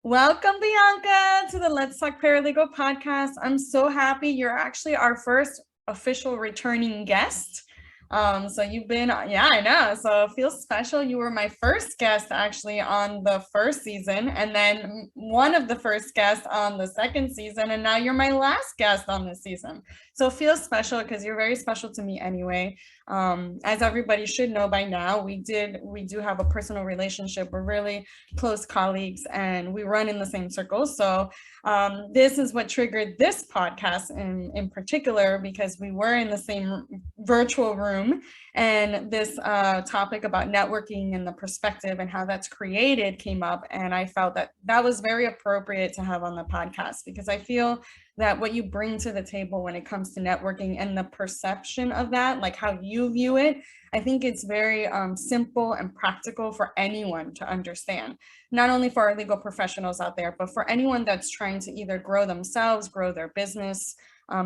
Welcome, Bianca, to the Let's Talk Paralegal podcast. I'm so happy you're actually our first official returning guest. So you've been, yeah, I know. So it feels special. You were my first guest actually on the first season, and then one of the first guests on the second season, and now you're my last guest on this season. So it feels special because you're very special to me anyway. As everybody should know by now, we do have a personal relationship. We're really close colleagues, and we run in the same circles. So this is what triggered this podcast in particular, because we were in the same virtual room, and this topic about networking and the perspective and how that's created came up, and I felt that that was very appropriate to have on the podcast, because I feel that what you bring to the table when it comes to networking and the perception of that, like how you view it, I think it's very simple and practical for anyone to understand, not only for our legal professionals out there, but for anyone that's trying to either grow themselves, grow their business,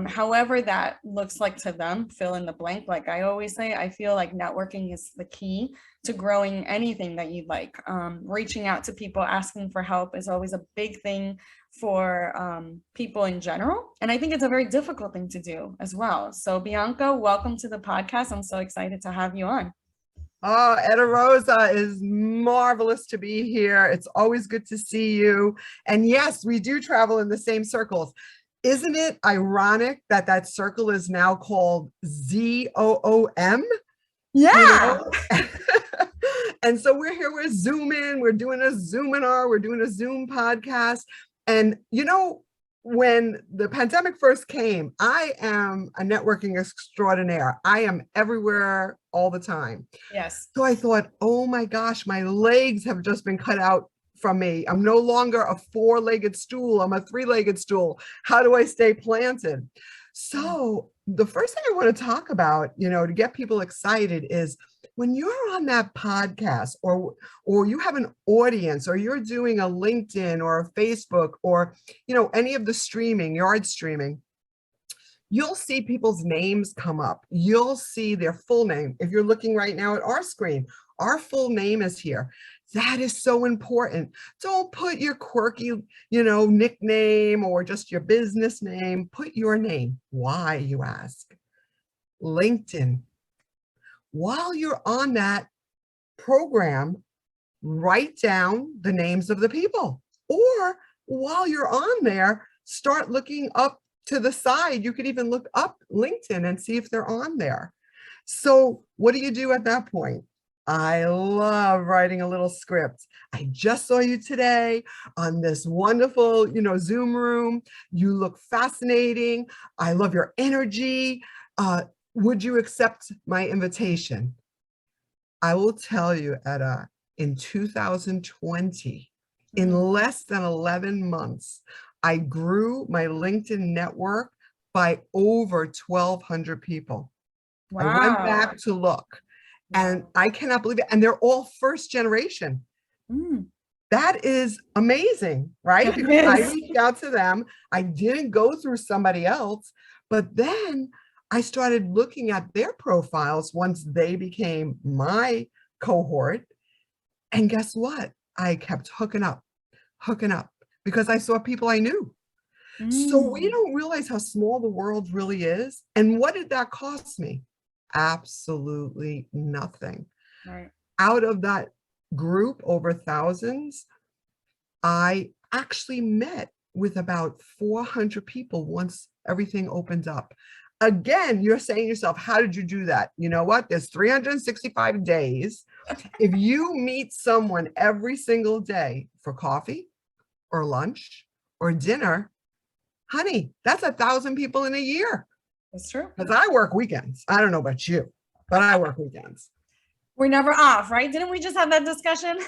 however that looks like to them, fill in the blank. Like I always say, I feel like networking is the key to growing anything that you'd like. Reaching out to people, asking for help is always a big thing for people in general. And I think it's a very difficult thing to do as well. So Bianca, welcome to the podcast. I'm so excited to have you on. Oh, Etta Rosa, is marvelous to be here. It's always good to see you. And yes, we do travel in the same circles. Isn't it ironic that that circle is now called ZOOM? Yeah. You know? And so we're here, we're Zooming, we're doing a Zoominar, we're doing a Zoom podcast. And when the pandemic first came, I am a networking extraordinaire. I am everywhere all the time. Yes. So I thought, oh my gosh, my legs have just been cut out from me. I'm no longer a four-legged stool. I'm a three-legged stool. How do I stay planted? So the first thing I want to talk about, to get people excited is when you're on that podcast or you have an audience, or you're doing a LinkedIn or a Facebook or, any of the streaming, yard streaming, you'll see people's names come up. You'll see their full name. If you're looking right now at our screen, our full name is here. That is so important. Don't put your quirky, nickname or just your business name. Put your name. Why, you ask? LinkedIn. While you're on that program, write down the names of the people. Or while you're on there, start looking up to the side. You could even look up LinkedIn and see if they're on there. So what do you do at that point? I love writing a little script. I just saw you today on this wonderful, Zoom room. You look fascinating. I love your energy. Would you accept my invitation? I will tell you, Etta, in 2020, in less than 11 months, I grew my LinkedIn network by over 1,200 people. Wow. I went back to look. And I cannot believe it. And they're all first generation. That is amazing, right? Because I reached out to them. I didn't go through somebody else, but then I started looking at their profiles once they became my cohort. And guess what? I kept hooking up, because I saw people I knew. So we don't realize how small the world really is. And what did that cost me? Absolutely nothing. Right. Out of that group, over thousands, I actually met with about 400 people once everything opened up. Again, you're saying to yourself, how did you do that? You know what? There's 365 days. If you meet someone every single day for coffee or lunch or dinner, honey, that's 1,000 people in a year. That's true. Because I work weekends. I don't know about you, but I work weekends. We're never off, right? Didn't we just have that discussion?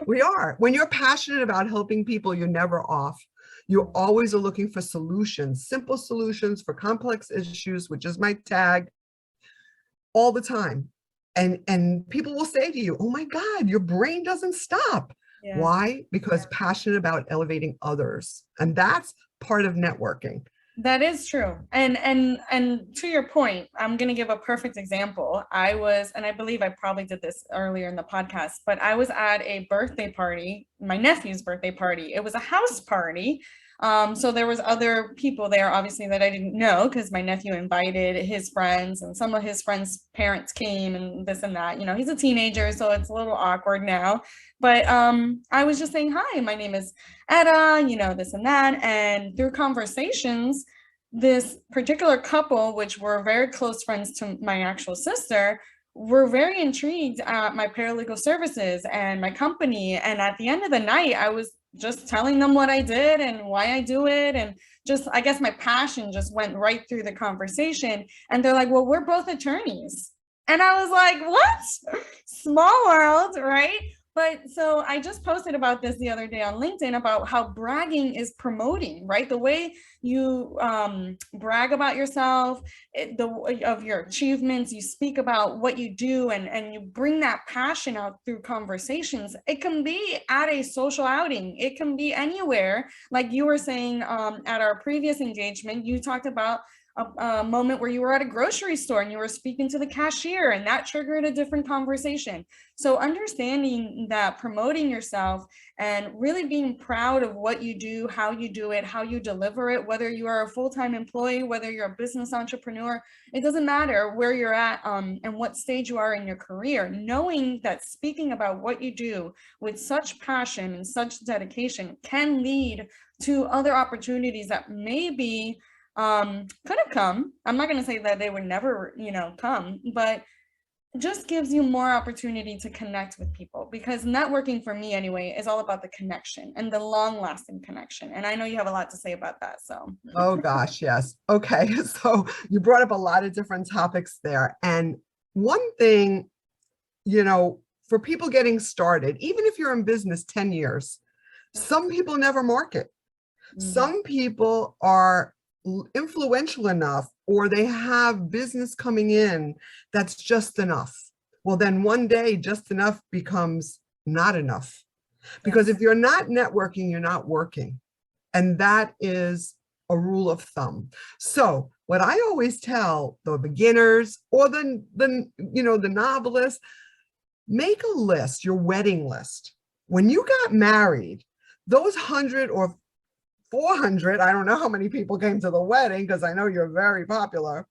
We are. When you're passionate about helping people, you're never off. You always are looking for solutions, simple solutions for complex issues, which is my tag, all the time. And people will say to you, oh my God, your brain doesn't stop. Why? Because passionate about elevating others. And that's part of networking. That is true. And to your point, I'm going to give a perfect example. I was, and I believe I probably did this earlier in the podcast, but I was at a birthday party, my nephew's birthday party. It was a house party. So there was other people there, obviously, that I didn't know because my nephew invited his friends and some of his friends' parents came and this and that. You know, he's a teenager, so it's a little awkward now. But I was just saying, hi, my name is Etta, you know, this and that. And through conversations, this particular couple, which were very close friends to my actual sister, were very intrigued at my paralegal services and my company. And at the end of the night, I was just telling them what I did and why I do it. And just, I guess my passion just went right through the conversation. And they're like, well, we're both attorneys. And I was like, what? Small world, right? But so I just posted about this the other day on LinkedIn about how bragging is promoting, right? The way you brag about yourself, of your achievements, you speak about what you do, and you bring that passion out through conversations. It can be at a social outing. It can be anywhere. Like you were saying at our previous engagement, you talked about a moment where you were at a grocery store and you were speaking to the cashier and that triggered a different conversation. So understanding that promoting yourself and really being proud of what you do, how you do it, how you deliver it, whether you are a full-time employee, whether you're a business entrepreneur, it doesn't matter where you're at and what stage you are in your career. Knowing that speaking about what you do with such passion and such dedication can lead to other opportunities that maybe could have come. I'm not going to say that they would never, you know, come, but just gives you more opportunity to connect with people, because networking for me anyway is all about the connection and the long lasting connection. And I know you have a lot to say about that. So, Oh gosh, yes. Okay. So you brought up a lot of different topics there. And one thing, for people getting started, even if you're in business 10 years, some people never market. Some people are influential enough, or they have business coming in that's just enough. Well, then one day just enough becomes not enough. Because if you're not networking, you're not working. And that is a rule of thumb. So what I always tell the beginners or the novelists, make a list, your wedding list. When you got married, those 100 or 400, I don't know how many people came to the wedding because I know you're very popular.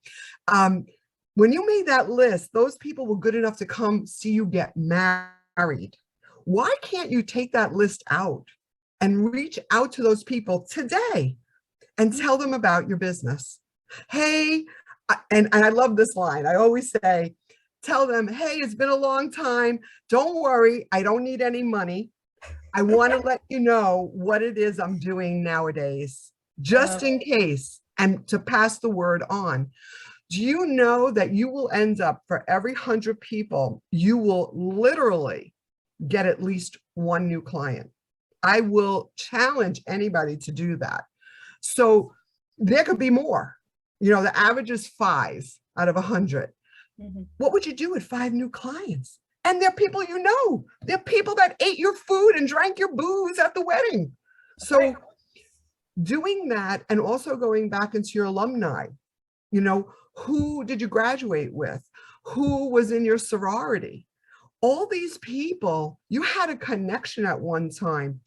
When you made that list, those people were good enough to come see you get married. Why can't you take that list out and reach out to those people today and tell them about your business? Hey, and I love this line. I always say, tell them, hey, it's been a long time. Don't worry, I don't need any money. I want to let you know what it is I'm doing nowadays, just in case, and to pass the word on. Do you know that you will end up, for every 100 people, you will literally get at least one new client? I will challenge anybody to do that. So there could be more. The average is 5 out of 100. What would you do with 5 new clients? And they're people they're people that ate your food and drank your booze at the wedding. So doing that, and also going back into your alumni, who did you graduate with? Who was in your sorority? All these people, you had a connection at one time.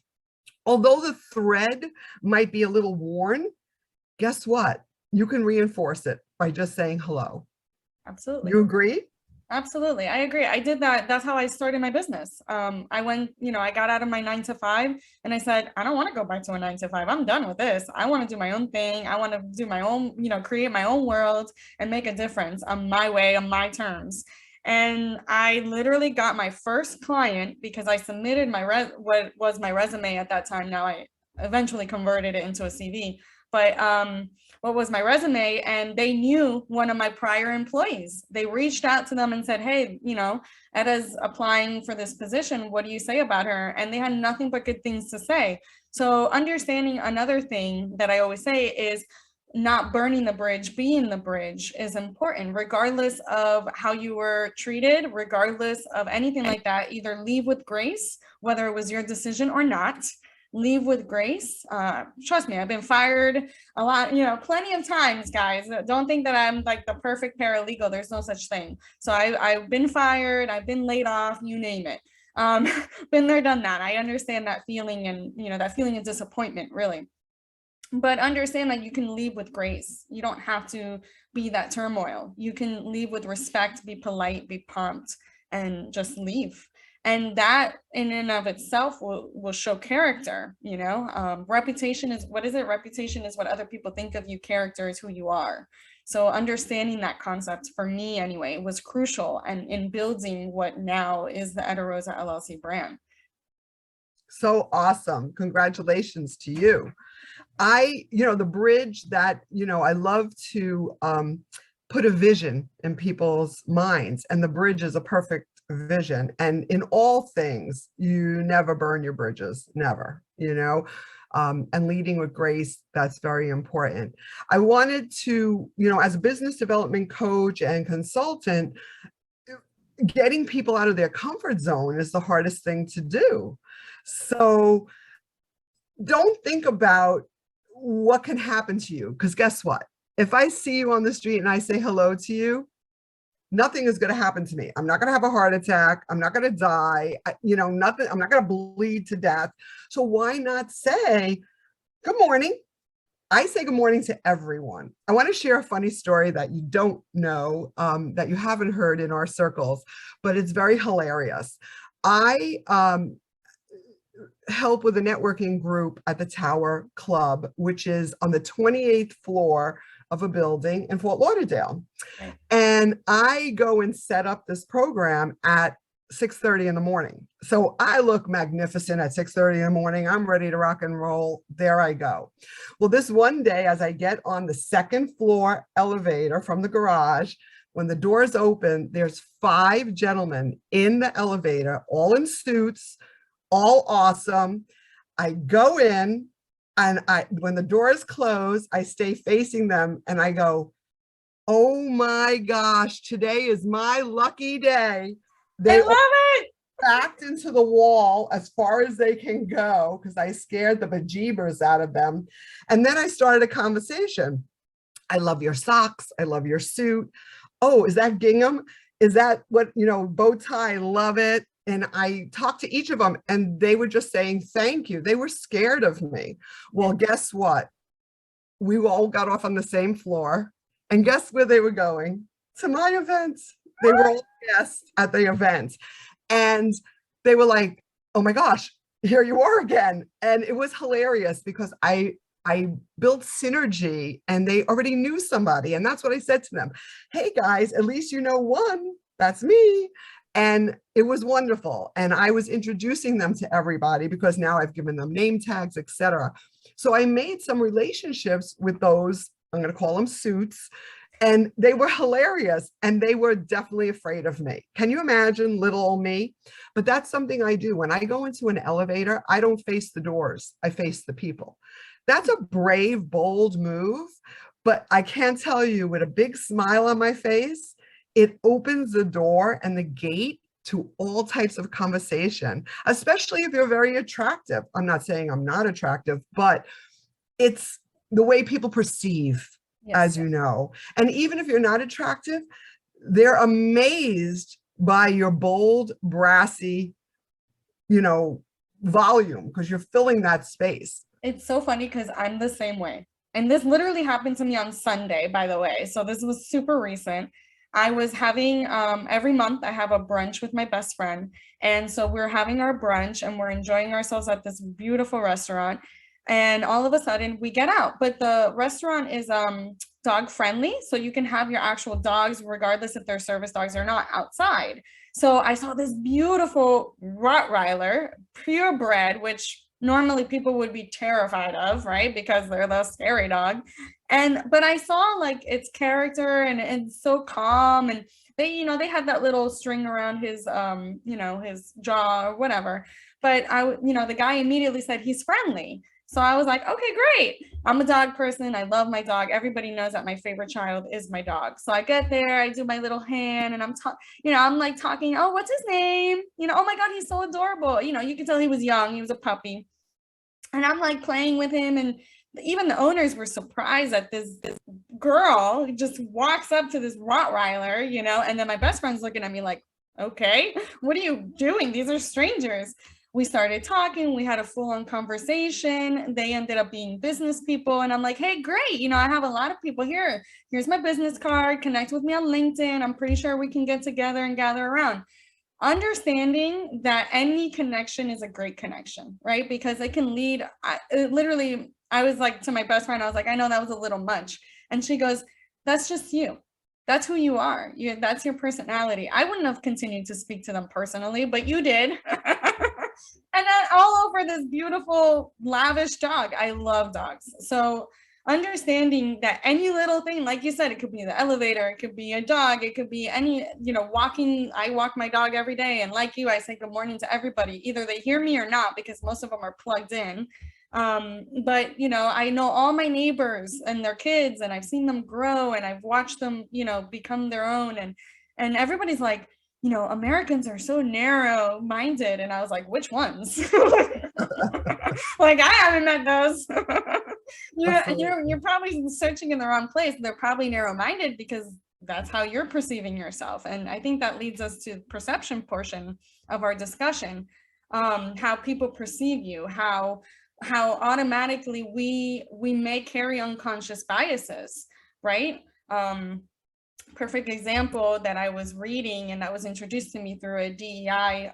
Although the thread might be a little worn, guess what? You can reinforce it by just saying hello. Absolutely. You agree? Absolutely. I agree. I did that. That's how I started my business. I went, I got out of my 9 to 5 and I said, I don't want to go back to a 9 to 5. I'm done with this. I want to do my own thing. I want to do my own, create my own world and make a difference on my way, on my terms. And I literally got my first client because I submitted what was my resume at that time. Now I eventually converted it into a CV, but what was my resume, and they knew one of my prior employees. They reached out to them and said, hey, Etta's applying for this position. What do you say about her? And they had nothing but good things to say. So understanding, another thing that I always say is not burning the bridge, being the bridge is important, regardless of how you were treated, regardless of anything like that. Either leave with grace, whether it was your decision or not. leave with grace. Trust me, I've been fired a lot, plenty of times, guys. Don't think that I'm like the perfect paralegal. There's no such thing. So I've been fired, I've been laid off, you name it. Um, been there, done that. I understand that feeling, and that feeling of disappointment, really. But understand that you can leave with grace. You don't have to be that turmoil. You can leave with respect, be polite, be prompt, and just leave. And that in and of itself will show character. Reputation is, what is it? Reputation is what other people think of you. Character is who you are. So understanding that concept, for me anyway, was crucial, and in building what now is the Etta Rosa LLC brand. So awesome. Congratulations to you. The bridge that, I love to put a vision in people's minds, and the bridge is a perfect vision. And in all things, you never burn your bridges, never, and leading with grace, that's very important. I wanted to, as a business development coach and consultant, getting people out of their comfort zone is the hardest thing to do. So don't think about what can happen to you, because guess what? If I see you on the street and I say hello to you, nothing is going to happen to me. I'm not going to have a heart attack. I'm not going to die. Nothing. I'm not going to bleed to death. So why not say good morning? I say good morning to everyone. I want to share a funny story that you don't know, that you haven't heard in our circles, but it's very hilarious. I help with a networking group at the Tower Club, which is on the 28th floor of a building in Fort Lauderdale. Right. And I go and set up this program at 6:30 in the morning. So I look magnificent at 6:30 in the morning. I'm ready to rock and roll. There I go. Well, this one day, as I get on the second floor elevator from the garage, when the doors open, there's 5 gentlemen in the elevator, all in suits, all awesome. I go in, and when the doors close, I stay facing them and I go, oh my gosh, today is my lucky day. They I love it. Backed into the wall as far as they can go, because I scared the bejeebers out of them. And then I started a conversation. I love your socks. I love your suit. Oh, is that gingham? Is that what, bow tie? Love it. And I talked to each of them, and they were just saying, thank you. They were scared of me. Well, guess what? We all got off on the same floor, and guess where they were going? To my event. They were all guests at the event. And they were like, oh my gosh, here you are again. And it was hilarious because I built synergy, and they already knew somebody. And that's what I said to them. Hey guys, at least you know one, that's me. And it was wonderful. And I was introducing them to everybody because now I've given them name tags, etc. So I made some relationships with those, I'm going to call them suits, and they were hilarious, and they were definitely afraid of me. Can you imagine little old me? But that's something I do. When I go into an elevator, I don't face the doors. I face the people. That's a brave, bold move, but I can't tell you, with a big smile on my face, it opens the door and the gate to all types of conversation, especially if you're very attractive. I'm not saying I'm not attractive, but it's the way people perceive, yes, as you know. And even if you're not attractive, they're amazed by your bold, brassy, volume, because you're filling that space. It's so funny because I'm the same way. And this literally happened to me on Sunday, by the way. So this was super recent. I was having, every month I have a brunch with my best friend. And so we're having our brunch and we're enjoying ourselves at this beautiful restaurant. And all of a sudden we get out, but the restaurant is dog friendly. So you can have your actual dogs, regardless if they're service dogs or not, outside. So I saw this beautiful Rottweiler, purebred, which normally people would be terrified of, right? Because they're the scary dog. But I saw like its character, and it's so calm, and they had that little string around his, his jaw or whatever. But the guy immediately said he's friendly. So I was like, okay, great. I'm a dog person. I love my dog. Everybody knows that my favorite child is my dog. So I get there, I do my little hand, and I'm like talking, oh, what's his name? Oh my God, he's so adorable. You can tell he was young. He was a puppy. And I'm like playing with him, and even the owners were surprised that this girl just walks up to this Rottweiler, you know, and then my best friend's looking at me like, okay, what are you doing? These are strangers. We started talking, we had a full-on conversation. They ended up being business people, and I'm like, hey, great, you know, I have a lot of people here. Here's my business card, connect with me on LinkedIn. I'm pretty sure we can get together and gather around. Understanding that any connection is a great connection, right? Because it can lead, literally, I was like to my best friend, I was like, I know that was a little much. And she goes, that's just you. That's who you are. That's your personality. I wouldn't have continued to speak to them personally, but you did. And then all over this beautiful, lavish dog. I love dogs. So understanding that any little thing, like you said, it could be the elevator, it could be a dog, it could be any, you know, walking. I walk my dog every day, and like you, I say good morning to everybody. Either they hear me or not, because most of them are plugged in. But you know, I know all my neighbors and their kids, and I've seen them grow, and I've watched them, you know, become their own. And everybody's like, you know, Americans are so narrow minded. And I was like, which ones? Like, I haven't met those. You're probably searching in the wrong place. They're probably narrow minded because that's how you're perceiving yourself. And I think that leads us to the perception portion of our discussion. How people perceive you, how automatically we may carry unconscious biases, right? Perfect example that I was reading and that was introduced to me through a DEI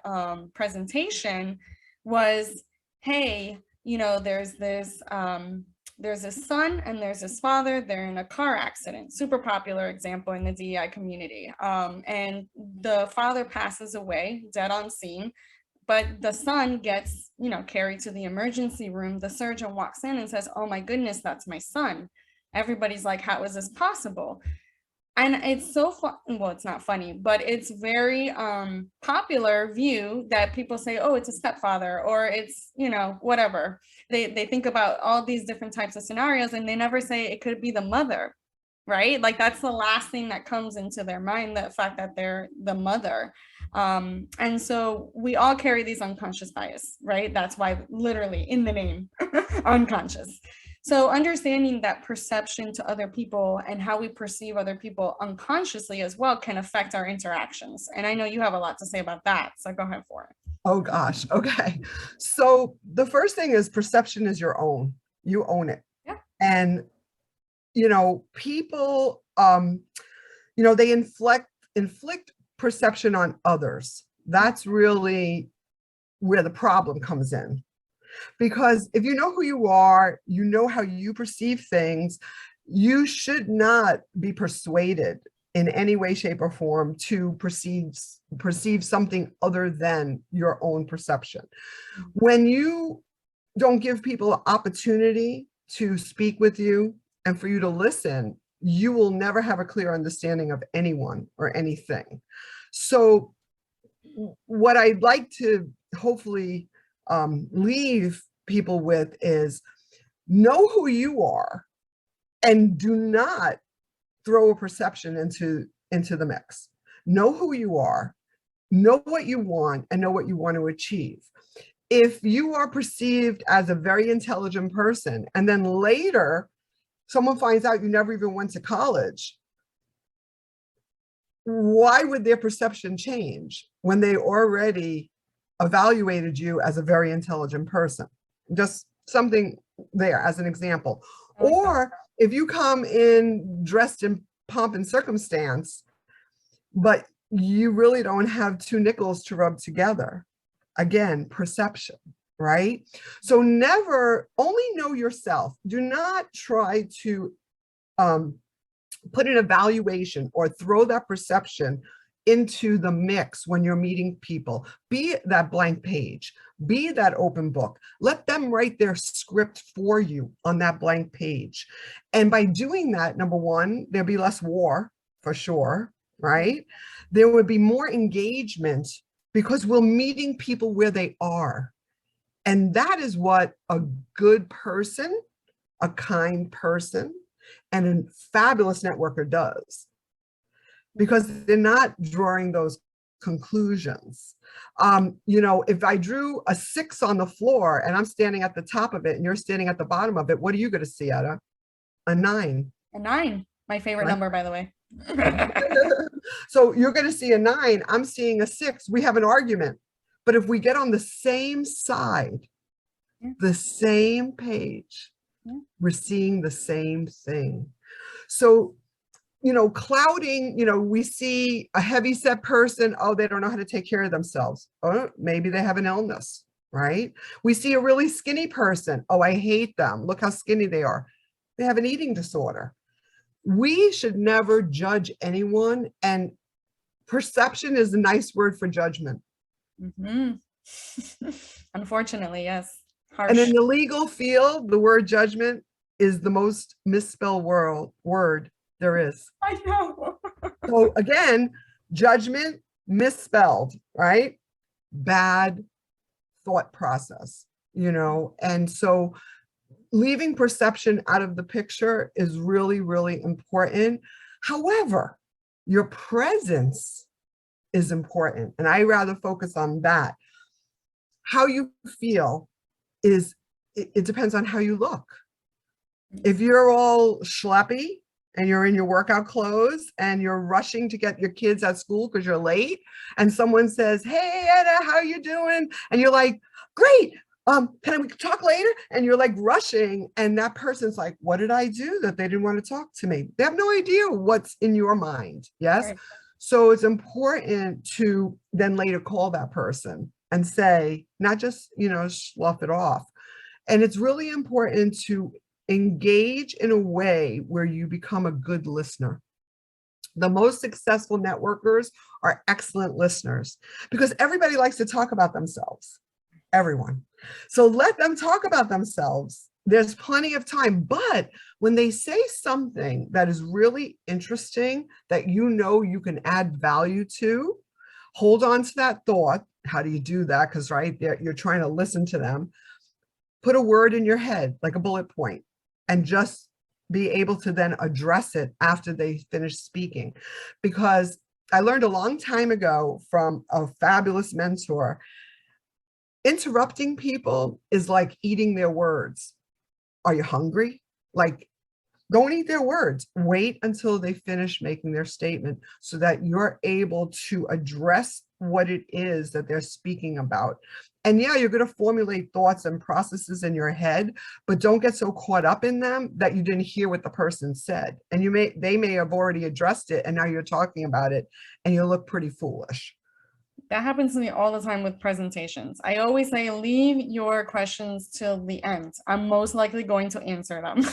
presentation was, hey, you know, there's a son and there's his father. They're in a car accident, super popular example in the DEI community. And the father passes away, dead on scene, but the son gets, you know, carried to the emergency room. The surgeon walks in and says, oh my goodness, that's my son. Everybody's like, how is this possible? And it's so fun. Well, it's not funny, but it's very popular view that people say, oh, it's a stepfather, or it's, you know, whatever. They think about all these different types of scenarios, and they never say it could be the mother, right? Like, that's the last thing that comes into their mind, the fact that they're the mother. And so we all carry these unconscious bias, right? That's why literally in the name, unconscious. So understanding that perception to other people and how we perceive other people unconsciously as well can affect our interactions. And I know you have a lot to say about that, so go ahead for it. Oh gosh. Okay. So the first thing is perception is your own. You own it. Yeah. And you know, people you know, they inflict perception on others. That's really where the problem comes in. Because if you know who you are, you know how you perceive things, you should not be persuaded in any way, shape, or form to perceive something other than your own perception. When you don't give people opportunity to speak with you and for you to listen, you will never have a clear understanding of anyone or anything. So what I'd like to hopefully leave people with is know who you are and do not throw a perception into the mix. Know who you are, know what you want, and know what you want to achieve. If you are perceived as a very intelligent person and then later someone finds out you never even went to college, why would their perception change when they already evaluated you as a very intelligent person? Just something there as an example. Or if you come in dressed in pomp and circumstance, but you really don't have two nickels to rub together. Again, perception, right? So never, only know yourself. Do not try to put an evaluation or throw that perception into the mix when you're meeting people. Be that blank page, be that open book. Let them write their script for you on that blank page. And by doing that, number one, there'll be less war for sure, right? There would be more engagement because we're meeting people where they are. And that is what a good person, a kind person, and a fabulous networker does. Because they're not drawing those conclusions. If I drew a 6 on the floor and I'm standing at the top of it and you're standing at the bottom of it, what are you going to see, Etta? A 9. A 9, my favorite Right? number, by the way. So you're going to see a 9. I'm seeing a 6. We have an argument. But if we get on the same side, the same page, we're seeing the same thing. So, clouding, we see a heavy-set person, oh, they don't know how to take care of themselves. Oh, maybe they have an illness, right? We see a really skinny person. Oh, I hate them. Look how skinny they are. They have an eating disorder. We should never judge anyone. And perception is a nice word for judgment. Unfortunately, yes. Harsh. And in the legal field, the word judgment is the most misspelled word there is. I know. So again, judgment misspelled, right? Bad thought process, and so leaving perception out of the picture is really, really important. However, your presence is important, and I rather focus on that. How you feel it depends on how you look. If you're all schleppy and you're in your workout clothes and you're rushing to get your kids at school because you're late, and someone says, hey, Etta, how you doing? And you're like, great. Can we talk later? And you're like rushing, and that person's like, what did I do that they didn't want to talk to me? They have no idea what's in your mind. Yes. Right. So it's important to then later call that person and say, not just, slough it off. And it's really important to engage in a way where you become a good listener. The most successful networkers are excellent listeners because everybody likes to talk about themselves. Everyone. So let them talk about themselves. There's plenty of time. But when they say something that is really interesting, that you can add value to, hold on to that thought. How do you do that? Because right there, you're trying to listen to them. Put a word in your head, like a bullet point, and just be able to then address it after they finish speaking. Because I learned a long time ago from a fabulous mentor, interrupting people is like eating their words. Are you hungry? Like, don't eat their words. Wait until they finish making their statement so that you're able to address what it is that they're speaking about. And yeah, you're going to formulate thoughts and processes in your head, but don't get so caught up in them that you didn't hear what the person said. And they may have already addressed it, and now you're talking about it, and you look pretty foolish. That happens to me all the time with presentations. I always say, leave your questions till the end. I'm most likely going to answer them.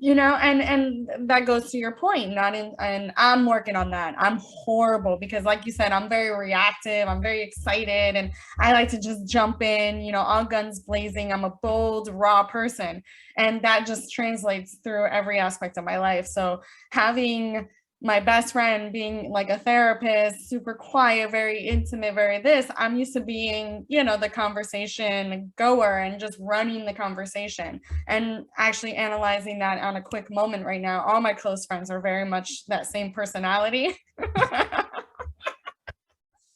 And that goes to your point, and I'm working on that. I'm horrible because, like you said, I'm very reactive. I'm very excited, and I like to just jump in, all guns blazing. I'm a bold, raw person, and that just translates through every aspect of my life. So having my best friend being like a therapist, super quiet, very intimate, I'm used to being, the conversation goer and just running the conversation and actually analyzing that on a quick moment right now. All my close friends are very much that same personality.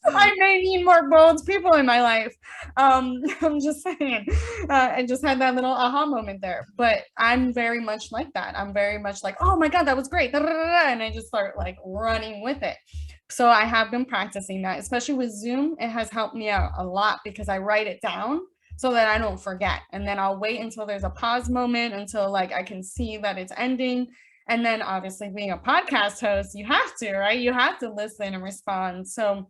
I may need more bold people in my life. I'm just saying. I just had that little aha moment there. But I'm very much like that. I'm very much like, oh my God, that was great. And I just start like running with it. So I have been practicing that, especially with Zoom. It has helped me out a lot because I write it down so that I don't forget. And then I'll wait until there's a pause moment, until like I can see that it's ending. And then obviously being a podcast host, you have to, right? You have to listen and respond. So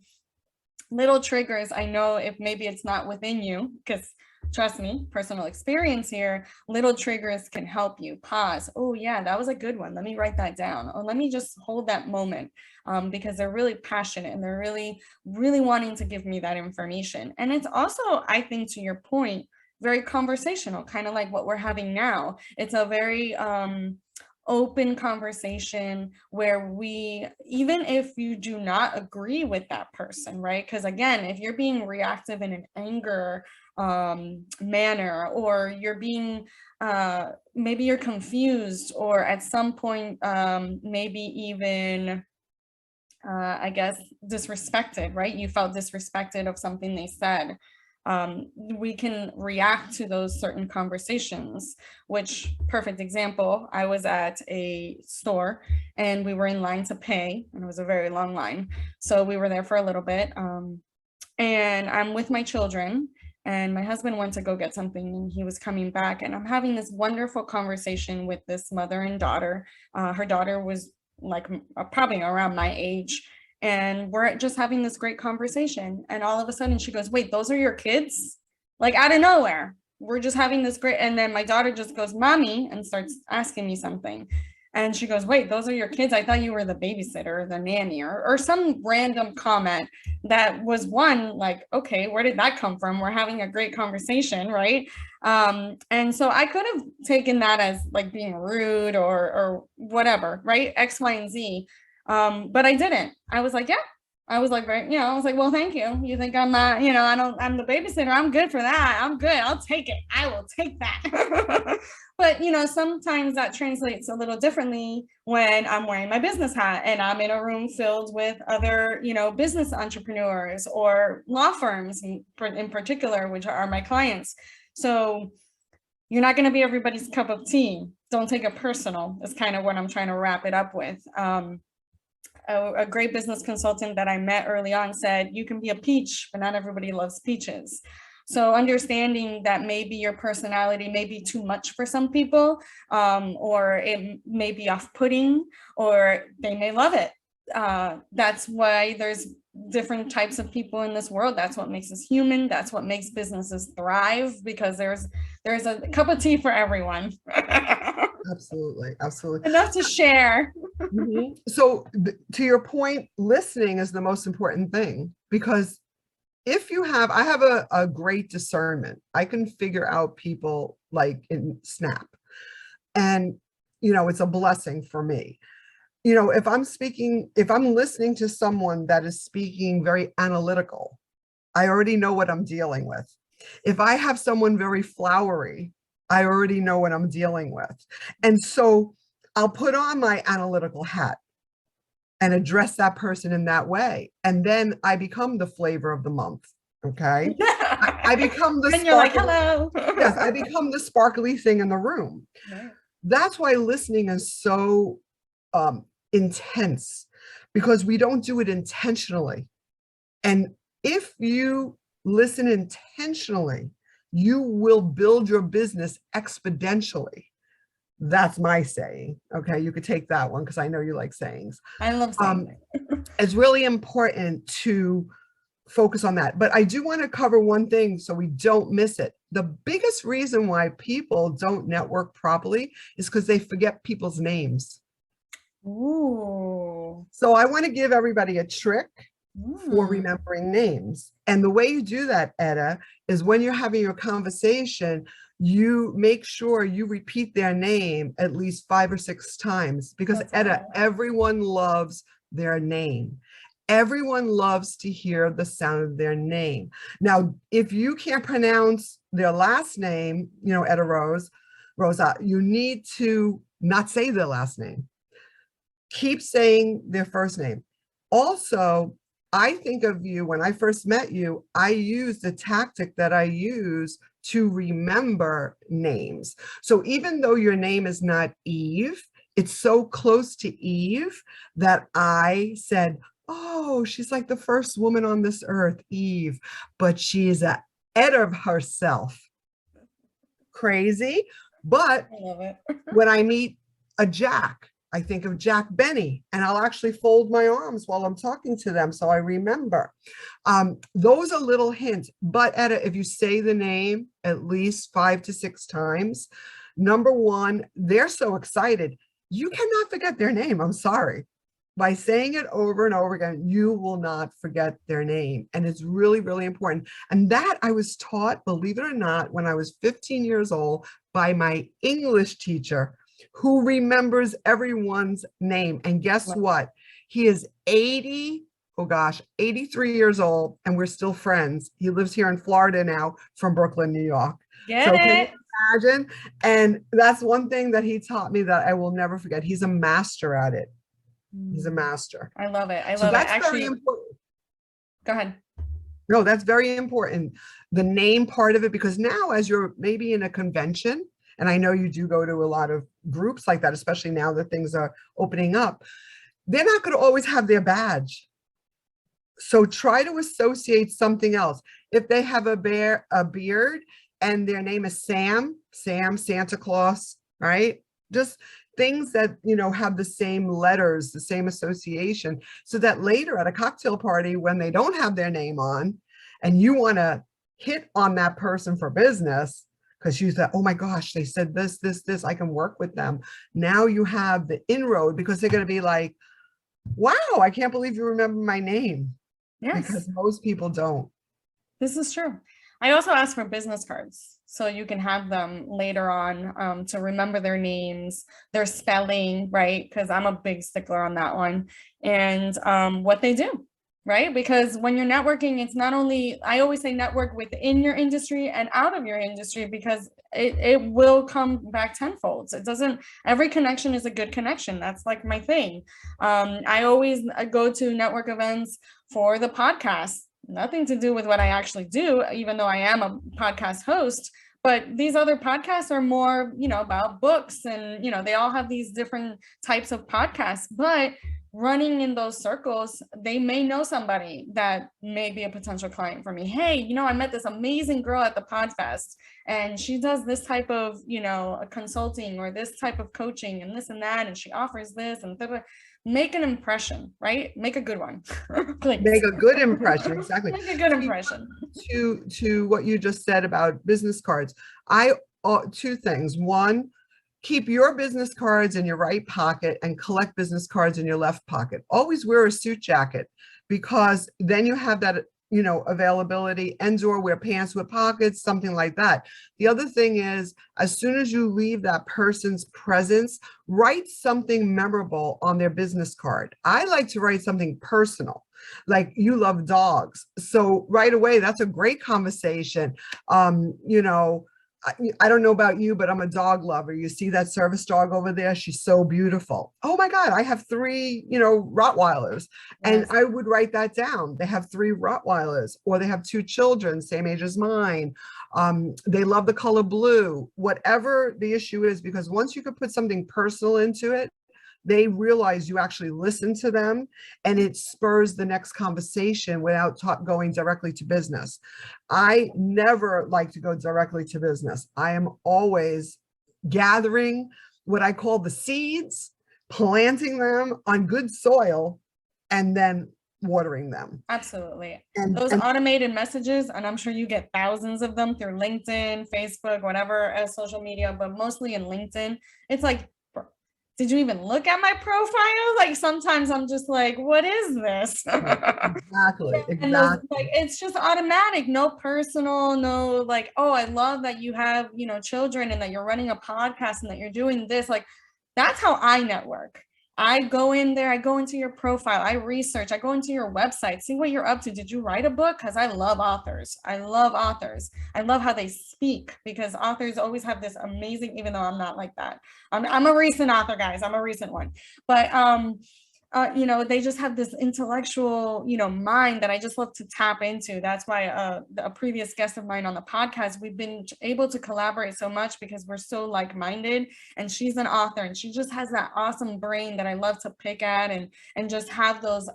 little triggers, I know if maybe it's not within you, because trust me, personal experience here, little triggers can help you pause. Oh yeah, that was a good one. Let me write that down. Or let me just hold that moment, because they're really passionate and they're really, really wanting to give me that information. And it's also, I think, to your point, very conversational, kind of like what we're having now. It's a very open conversation where we, even if you do not agree with that person, right? Because again, if you're being reactive in an anger manner, or you're being maybe you're confused, or at some point maybe even I guess, disrespected, right? You felt disrespected of something they said. We can react to those certain conversations, which, perfect example, I was at a store and we were in line to pay, and it was a very long line. So we were there for a little bit. And I'm with my children, and my husband went to go get something and he was coming back, and I'm having this wonderful conversation with this mother and daughter. Her daughter was like probably around my age, and we're just having this great conversation, and all of a sudden she goes, wait, those are your kids? Like, out of nowhere, we're just having this great, and then my daughter just goes, mommy, and starts asking me something. And she goes, wait, those are your kids? I thought you were the babysitter or the nanny, or some random comment that was, one, like, okay, where did that come from? We're having a great conversation, right? And so I could have taken that as like being rude or whatever, right? X, Y, and Z. But I didn't. I was like, yeah. I was like, right, I was like, well, thank you. You think I'm not, I'm the babysitter. I'm good for that. I'm good. I'll take it. I will take that. But, sometimes that translates a little differently when I'm wearing my business hat and I'm in a room filled with other, business entrepreneurs or law firms in particular, which are my clients. So you're not going to be everybody's cup of tea. Don't take it personal. Is kind of what I'm trying to wrap it up with. A great business consultant that I met early on said, you can be a peach, but not everybody loves peaches. So understanding that maybe your personality may be too much for some people, or it may be off-putting, or they may love it. That's why there's different types of people in this world. That's what makes us human. That's what makes businesses thrive, because there's a cup of tea for everyone. Absolutely. Enough to share. So to your point, listening is the most important thing, because I have a great discernment. I can figure out people like in snap, and it's a blessing for me. If I'm listening to someone that is speaking very analytical, I already know what I'm dealing with. If I have someone very flowery, I already know what I'm dealing with. And so I'll put on my analytical hat and address that person in that way. And then I become the flavor of the month. Okay. I become the and you're like, hello. Yes, I become the sparkly thing in the room. Right. That's why listening is so intense, because we don't do it intentionally. And if you listen intentionally, you will build your business exponentially. That's my saying. Okay, you could take that one because I know you like sayings. I love saying it's really important to focus on that. But I do want to cover one thing so we don't miss it. The biggest reason why people don't network properly is because they forget people's names. Ooh. So I want to give everybody a trick for remembering names. And the way you do that, Etta, is when you're having your conversation, you make sure you repeat their name at least 5 or 6 times, because Etta, everyone loves their name. Everyone loves to hear the sound of their name. Now, if you can't pronounce their last name, Etta Rosa, you need to not say their last name. Keep saying their first name. Also, I think of you, when I first met you, I used the tactic that I use to remember names. So even though your name is not Eve, it's so close to Eve that I said, oh, she's like the first woman on this earth, Eve, but she is a Etta of herself. Crazy. But I love it. when I meet a Jack, I think of Jack Benny, and I'll actually fold my arms while I'm talking to them, so I remember. Those are little hints. But Etta, if you say the name at least 5 to 6 times, number one, they're so excited. You cannot forget their name. I'm sorry. By saying it over and over again, you will not forget their name. And it's really, really important. And that I was taught, believe it or not, when I was 15 years old by my English teacher, who remembers everyone's name. And guess what? He is 83 years old, and we're still friends. He lives here in Florida now, from Brooklyn, New York. Get it? Can you imagine? And that's one thing that he taught me that I will never forget. He's a master at it. He's a master. I love it. I So love it. that's very Actually, important. go ahead. No, that's very important. The name part of it, because now as you're maybe in a convention, and I know you do go to a lot of groups like that, especially now that things are opening up, they're not going to always have their badge. So try to associate something else. If they have a beard and their name is Sam, Santa Claus, right? Just things that, have the same letters, the same association, so that later at a cocktail party, when they don't have their name on and you want to hit on that person for business, because you thought, oh my gosh, they said this, I can work with them. Now you have the inroad, because they're going to be like, wow, I can't believe you remember my name. Yes. Because most people don't. This is true. I also ask for business cards so you can have them later on to remember their names, their spelling, right? Because I'm a big stickler on that one. And what they do, right? Because when you're networking, it's not only, I always say network within your industry and out of your industry, because it will come back tenfold. It doesn't, every connection is a good connection. That's like my thing. I always go to network events for the podcast. Nothing to do with what I actually do, even though I am a podcast host. But these other podcasts are more, about books, and, they all have these different types of podcasts. But running in those circles, they may know somebody that may be a potential client for me. Hey, I met this amazing girl at the Podfest, and she does this type of, consulting, or this type of coaching, and this and that, and she offers this, and make an impression, right? Make a good one. Please. Make a good impression. Exactly. Make a good impression. To what you just said about business cards, two things. One, keep your business cards in your right pocket and collect business cards in your left pocket. Always wear a suit jacket, because then you have that availability, and/or wear pants with pockets, something like that. The other thing is, as soon as you leave that person's presence, write something memorable on their business card. I like to write something personal, like, you love dogs. So right away, that's a great conversation. I don't know about you, but I'm a dog lover. You see that service dog over there? She's so beautiful. Oh my God, I have 3, Rottweilers. And Yes. I would write that down. They have 3 Rottweilers, or they have 2 children, same age as mine. They love the color blue, whatever the issue is, because once you could put something personal into it, they realize you actually listen to them, and it spurs the next conversation without going directly to business. I never like to go directly to business. I am always gathering what I call the seeds, planting them on good soil, and then watering them. Absolutely. And Those automated messages, and I'm sure you get thousands of them through LinkedIn, Facebook, whatever social media, but mostly in LinkedIn. It's like, did you even look at my profile? Like, sometimes I'm just like, what is this? Exactly. And those, like, it's just automatic, no personal, no like, oh, I love that you have, children, and that you're running a podcast, and that you're doing this. Like, that's how I network. I go in there, I go into your profile, I research, I go into your website, see what you're up to. Did you write a book? Because I love authors. I love authors. I love how they speak, because authors always have this amazing, even though I'm not like that. I'm a recent author, guys. I'm a recent one. But they just have this intellectual, mind that I just love to tap into. That's why a previous guest of mine on the podcast, we've been able to collaborate so much, because we're so like-minded, and she's an author, and she just has that awesome brain that I love to pick at, and just have those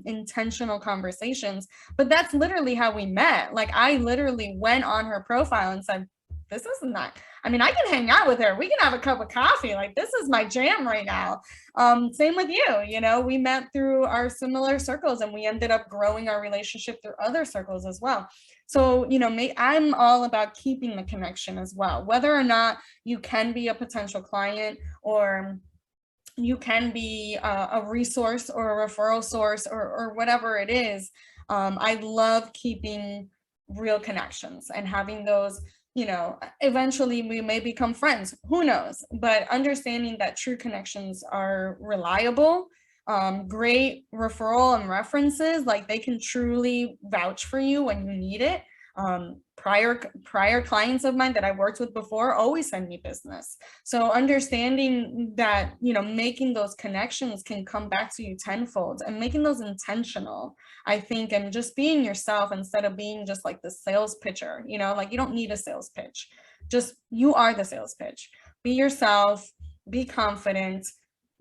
intentional conversations. But that's literally how we met. Like, I literally went on her profile and said, this is not, I mean, I can hang out with her. We can have a cup of coffee. Like, this is my jam right now. Same with you, we met through our similar circles, and we ended up growing our relationship through other circles as well. So, I'm all about keeping the connection as well, whether or not you can be a potential client, or you can be a resource or a referral source, or whatever it is. I love keeping real connections and having those. Eventually we may become friends, who knows, but understanding that true connections are reliable, great referral and references, like, they can truly vouch for you when you need it. prior clients of mine that I worked with before always send me business. So understanding that, making those connections can come back to you tenfold, and making those intentional, I think, and just being yourself instead of being just like the sales pitcher, like you don't need a sales pitch. Just you are the sales pitch. Be yourself, be confident,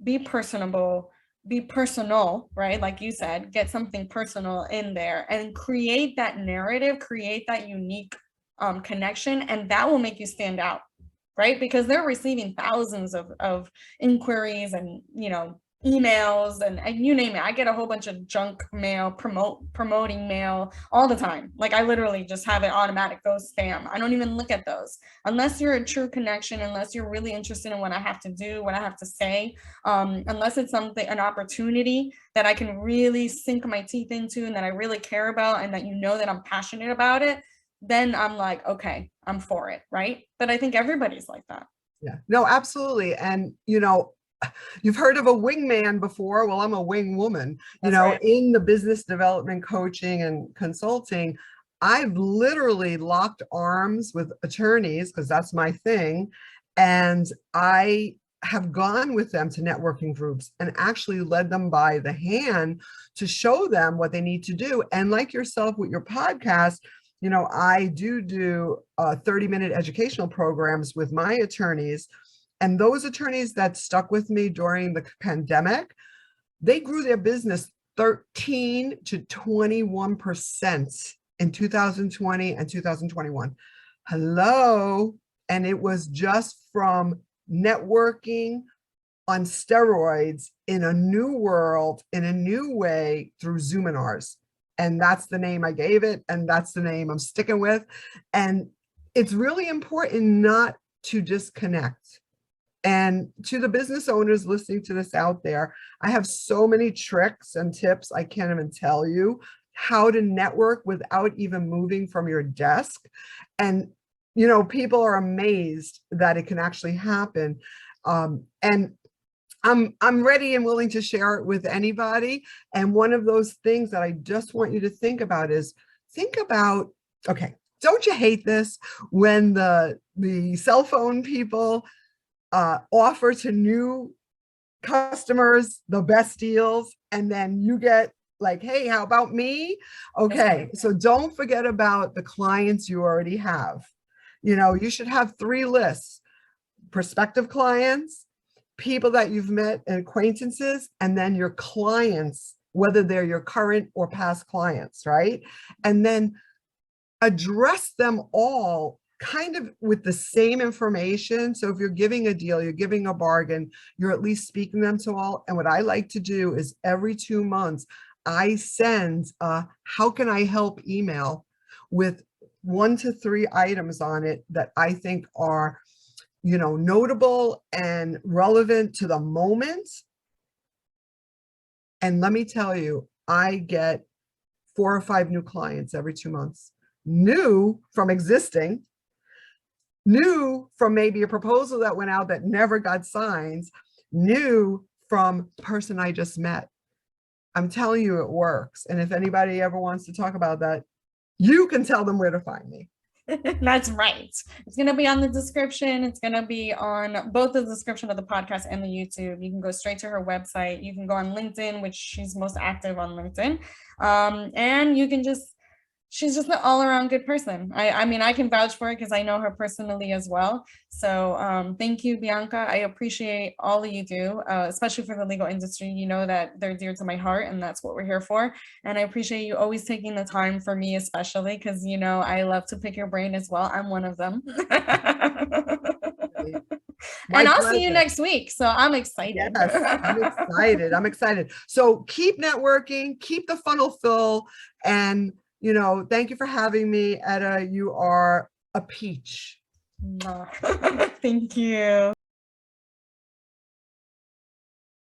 be personable, be personal, right? Like you said, get something personal in there and create that narrative, create that unique connection, and that will make you stand out, right? Because they're receiving thousands of inquiries and, emails and you name it. I get a whole bunch of junk mail, promoting mail all the time. Like I literally just have it automatic, go spam. I don't even look at those unless you're a true connection, unless you're really interested in what I have to do, what I have to say, unless it's an opportunity that I can really sink my teeth into and that I really care about and that that I'm passionate about it, then I'm like, okay, I'm for it, right? But I think everybody's like that. Yeah, no, absolutely. And, you've heard of a wingman before. Well, I'm a wing woman. That's right. In the business development coaching and consulting, I've literally locked arms with attorneys because that's my thing. And I have gone with them to networking groups and actually led them by the hand to show them what they need to do. And like yourself with your podcast, I do 30-minute educational programs with my attorneys. And those attorneys that stuck with me during the pandemic, they grew their business 13 to 21% in 2020 and 2021. Hello. And it was just from networking on steroids in a new world, in a new way through Zoominars. And that's the name I gave it. And that's the name I'm sticking with. And it's really important not to disconnect. And to the business owners listening to this out there, I have so many tricks and tips. I can't even tell you how to network without even moving from your desk. And, people are amazed that it can actually happen. And I'm ready and willing to share it with anybody. And one of those things that I just want you to think about is okay, don't you hate this when the cell phone people offer to new customers the best deals, and then you get like, hey, how about me? Okay, so don't forget about the clients you already have. You should have 3 lists: prospective clients, people that you've met and acquaintances, and then your clients, whether they're your current or past clients, right? And then address them all kind of with the same information. So if you're giving a deal, you're giving a bargain, you're at least speaking them to all. And what I like to do is every 2 months, I send a how can I help email with 1 to 3 items on it that I think are, notable and relevant to the moment. And let me tell you, I get 4 or 5 new clients every 2 months, new from existing, new from maybe a proposal that went out that never got signed, new from person I just met. I'm telling you, it works. And if anybody ever wants to talk about that, you can tell them where to find me. That's right. It's going to be on the description. It's going to be on both the description of the podcast and the YouTube. You can go straight to her website. You can go on LinkedIn, which she's most active on LinkedIn. And you can she's just an all-around good person. I mean, I can vouch for it because I know her personally as well. So thank you, Bianca. I appreciate all that you do, especially for the legal industry. You know that they're dear to my heart, and that's what we're here for. And I appreciate you always taking the time for me, especially because, I love to pick your brain as well. I'm one of them. And I'll see you next week. So I'm excited. Yes, I'm excited. So keep networking, keep the funnel full, and thank you for having me, Etta. You are a peach. Thank you.